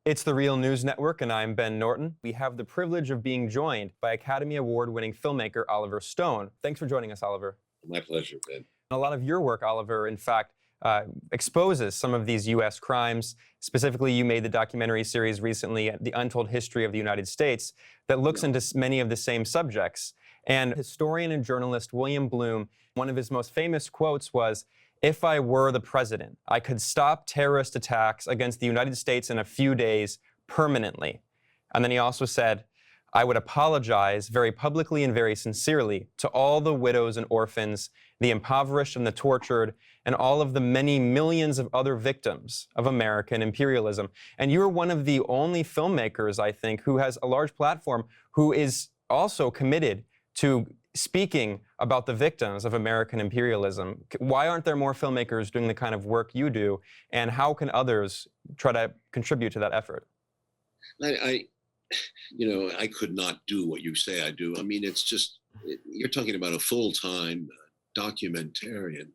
It's the Real News Network, and I'm Ben Norton. We have the privilege of being joined by Academy Award-winning filmmaker Oliver Stone. Thanks for joining us, Oliver. My pleasure, Ben. A lot of your work, Oliver, in fact, exposes some of these U.S. crimes. Specifically, you made the documentary series recently, The Untold History of the United States, that looks into many of the same subjects. And historian and journalist William Bloom, one of his most famous quotes was, "If I were the president, I could stop terrorist attacks against the United States in a few days permanently." And then he also said, "I would apologize very publicly and very sincerely to all the widows and orphans, the impoverished and the tortured, and all of the many millions of other victims of American imperialism." And you're one of the only filmmakers, I think, who has a large platform, who is also committed to speaking about the victims of American imperialism. Why aren't there more filmmakers doing the kind of work you do, and how can others try to contribute to that effort? I I could not do what you say I do. I mean, it's just, you're talking about a full-time documentarian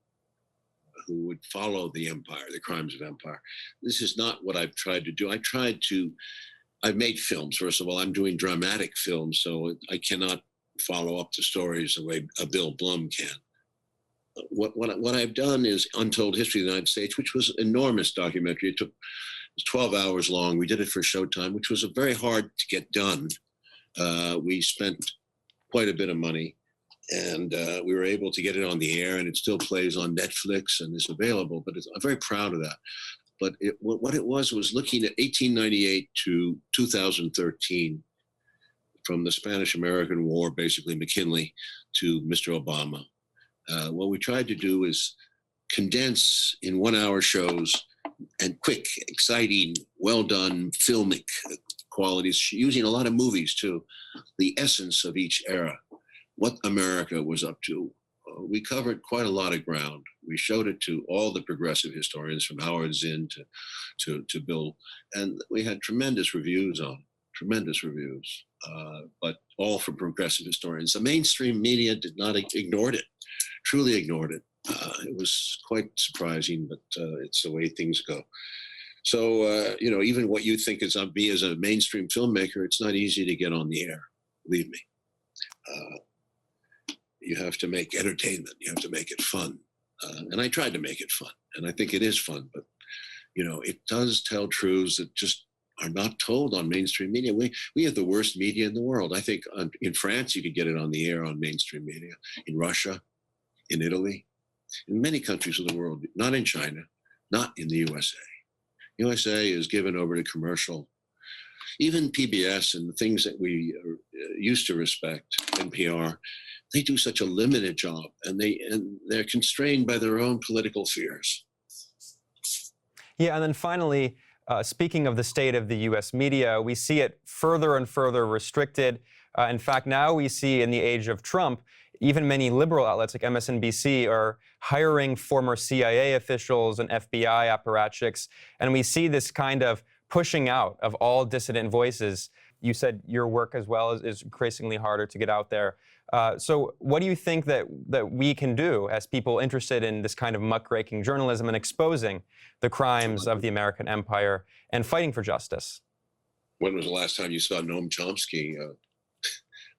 who would follow the empire, the crimes of empire. This is not what I've tried to do. I've made films. First of all, I'm doing dramatic films, so I cannot follow up the stories the way a Bill Blum can. What I've done is Untold History of the United States, which was an enormous documentary. It was 12 hours long. We did it for Showtime, which was very hard to get done. We spent quite a bit of money, and we were able to get it on the air, and it still plays on Netflix and is available. But I'm very proud of that. But what it was looking at 1898 to 2013, from the Spanish-American War, basically McKinley, to Mr. Obama. What we tried to do is condense in 1-hour shows and quick, exciting, well-done filmic qualities, using a lot of movies too, the essence of each era, what America was up to. We covered quite a lot of ground. We showed it to all the progressive historians, from Howard Zinn to Bill, and we had tremendous reviews on it. Tremendous reviews, but all from progressive historians. The mainstream media did not ignored it, truly ignored it. It was quite surprising, but it's the way things go. So, even what you think is on me as a mainstream filmmaker, it's not easy to get on the air, believe me. You have to make entertainment. You have to make it fun. And I tried to make it fun, and I think it is fun, but, it does tell truths that just are not told on mainstream media. We have the worst media in the world. I think in France, you could get it on the air on mainstream media. In Russia, in Italy, in many countries of the world, not in China, not in the USA. USA is given over to commercial. Even PBS and the things that we used to respect, NPR, they do such a limited job, and they're constrained by their own political fears. Yeah, and then finally, speaking of the state of the U.S. media, we see it further and further restricted. In fact, now we see in the age of Trump, even many liberal outlets like MSNBC are hiring former CIA officials and FBI apparatchiks, and we see this kind of pushing out of all dissident voices. You said your work as well is increasingly harder to get out there. So what do you think that we can do as people interested in this kind of muckraking journalism and exposing the crimes of the American empire and fighting for justice? When was the last time you saw Noam Chomsky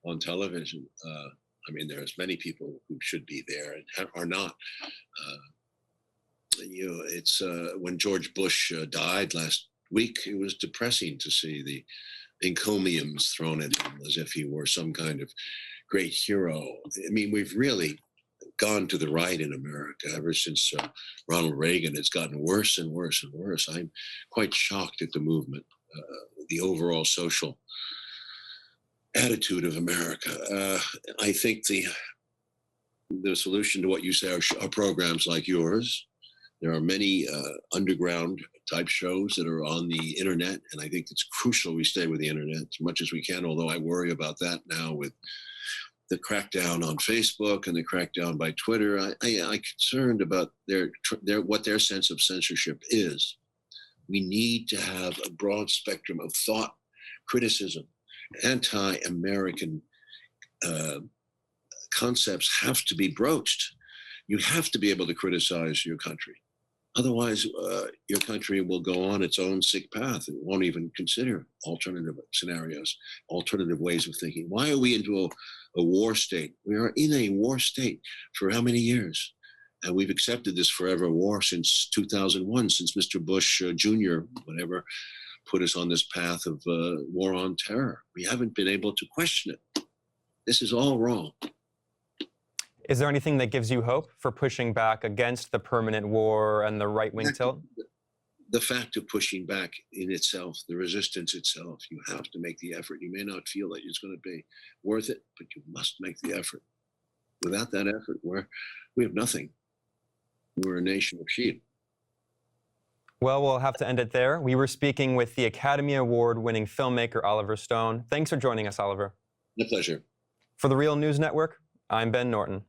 on television? I mean, there's many people who should be there and are not. It's when George Bush died last week, it was depressing to see the encomiums thrown at him as if he were some kind of great hero. I mean, we've really gone to the right in America ever since Ronald Reagan. It's gotten worse and worse and worse. I'm quite shocked at the movement, the overall social attitude of America. I think the solution to what you say are programs like yours. There are many underground type shows that are on the internet, and I think it's crucial we stay with the internet as much as we can, although I worry about that now with the crackdown on Facebook and the crackdown by Twitter. I'm concerned about what their sense of censorship is. We need to have a broad spectrum of thought, criticism, anti-American concepts have to be broached. You have to be able to criticize your country. Otherwise, your country will go on its own sick path. It won't even consider alternative scenarios, alternative ways of thinking. Why are we into a war state? We are in a war state for how many years? And we've accepted this forever war since 2001, since Mr. Bush Jr., whatever, put us on this path of war on terror. We haven't been able to question it. This is all wrong. Is there anything that gives you hope for pushing back against the permanent war and the right-wing tilt? The fact of pushing back in itself, the resistance itself, you have to make the effort. You may not feel that it's going to be worth it, but you must make the effort. Without that effort, we have nothing. We're a nation of sheep. Well, we'll have to end it there. We were speaking with the Academy Award-winning filmmaker Oliver Stone. Thanks for joining us, Oliver. My pleasure. For the Real News Network, I'm Ben Norton.